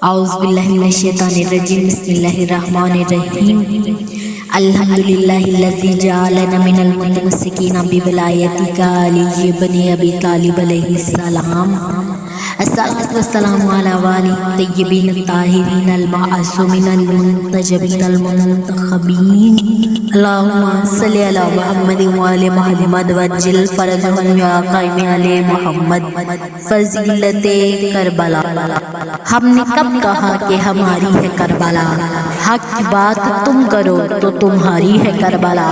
اعوذ باللہ من الشیطان الرجیم بسم اللہ الرحمن الرحیم الحمدللہ الذی جعلنا من المتمسکین بولایتک علی بن ابی طالب علیہ السلام الصلاۃ والسلام علی آلہ الطیبین الطاہرین المعصومین المنتجبین المنتخبین اللہم صلی علی محمد وآل محمد وجل فرجهم یا قائم علی محمد فضیلت کربلا۔ ہم نے کب کہا کہ ہماری ہے کربلا، حق کی بات تم کرو تو تمہاری ہے کربلا۔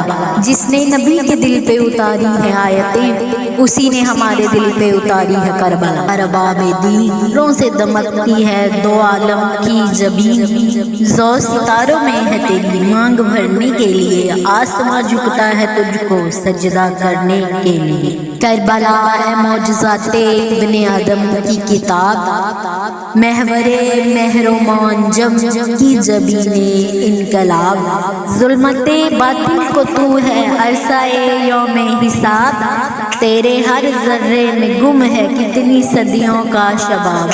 جس نے نبی کے دل پہ اتاری ہے آیتیں، اسی نے ہمارے دل پہ اتاری ہے کربلا۔ ارباب دین روح سے دمکتی ہے دو عالم کی زبین، زو ستاروں میں ہے تیری مانگ بھرنے کے لیے، آسماں جھکتا ہے تجھ کو سجدہ کرنے کے لیے۔ کربلا ہے معجزات ابن آدم کی کتاب، محور مہرومان جم کی زبین انقلاب، ظلمت باطل کو تو ہے عرصہ یوم حساب، تیرے ہر ذرے میں گم ہے کتنی صدیوں کا شباب۔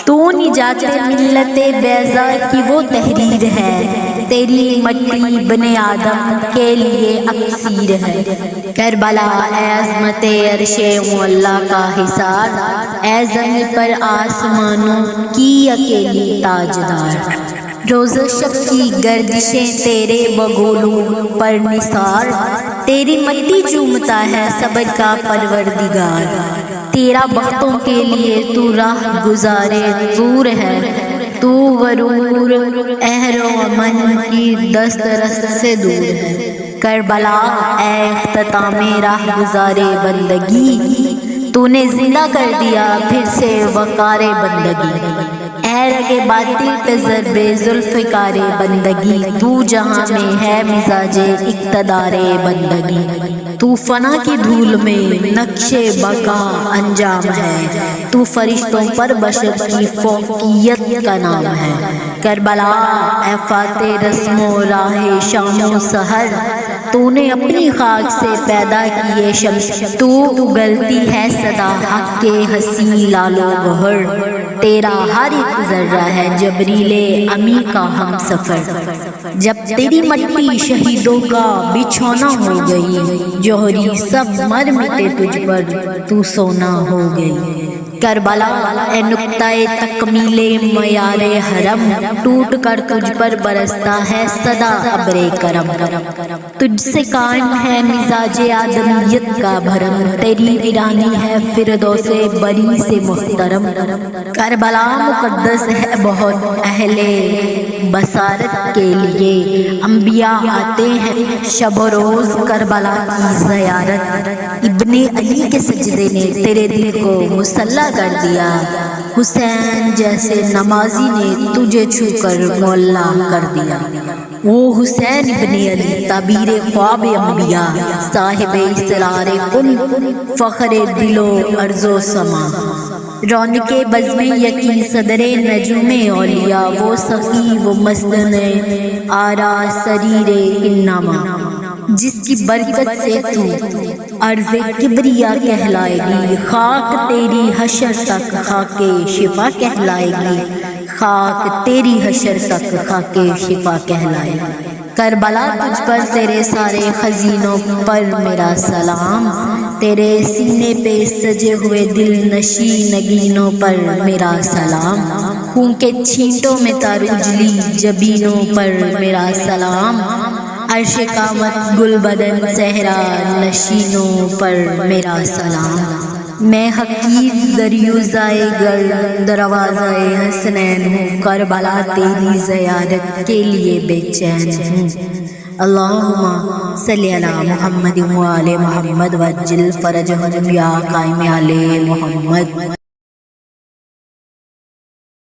تو نجات ملت بیضا کی وہ تحریر ہے، تیری مٹی بن آدم کے لیے اکسیر ہے۔ کربلا اے عظمت عرش معلا کا حصار، اے زمین پر آسمانوں کی اکیلی تاجدار، روز شب کی گردشیں تیرے بگولوں پر نثار، تیری مٹی چومتا ہے صبر کا پروردگار، تیرا بختوں کے لیے تو راہ گزارے دور ہے، تو غرور اہر و امن کی دسترس سے دور ہے۔ کربلا اے اختتام راہ گزارے بندگی، تو نے زندہ کر دیا پھر سے وقار بندگی، اے رگے باطل پہ ضرب ذوالفقار بندگی، تو جہاں میں ہے مزاج اقتدار بندگی، تو فنا کی دھول میں نقش بقا انجام ہے، تو فرشتوں پر بشر کی فوقیت کا نام ہے۔ کربلا اے فاتح رسم و راہ شام و سحر، تو نے اپنی خاک سے پیدا کیے شمس، تو اگلتی ہے صدا حق کے حسین لال و گہر، تیرا ہر ایک ذرہ ہے جبریل امی کا ہم سفر۔ جب تیری مٹی شہیدوں کا بچھونا ہو گئی، جوہری سب مر مٹے تجھ پر تو سونا ہو گئی۔ کربلا اے نقطہ تکمیل معیار حرم، ٹوٹ کر تجھ پر برستا ہے صدا ابر کرم، تجھ سے قائم ہے مزاج آدمیت کا بھرم، تیری ویرانی ہے فردوس بری سے محترم۔ کربلا مقدس ہے بہت اہل بصارت کے لیے، انبیاء آتے ہیں شب و روز کربلا کی زیارت، ابن علی کے سجدے نے تیرے دل کو مسلح کر دیا، حسین جیسے نمازی نے تجھے چھو کر معلا کر دیا۔ وہ حسین ابن علی تعبیر خواب انبیاء، صاحب اسرار کن، فخر دل و ارض و سما، رونق بزم یقین صدر نجوم اولیاء، وہ سخی وہ مصدن آرا سریر انما، جس کی برکت سے تو عرض کبریا کہلائے گی، خاک تیری حشر تک خاک شفا کہلائے گی، خاک تیری حشر تک خاک شفا کہلائے گی۔ کربلا تجھ پر تیرے سارے خزینوں پر میرا سلام، تیرے سینے پہ سجے ہوئے دل نشی نگینوں پر میرا سلام، خون کے چھینٹوں میں تاراجلی جبینوں پر میرا سلام، عرش قامت گل بدن صحرا نشینوں پر میرا سلام۔ میں حقیر دریوزائے گر دروازۂ حسنین ہوں، کربلا تیری زیارت کے لیے بے چین ہوں۔ اللہم صلی علی محمد وآل محمد وجل فرجهم یا قائم علی محمد۔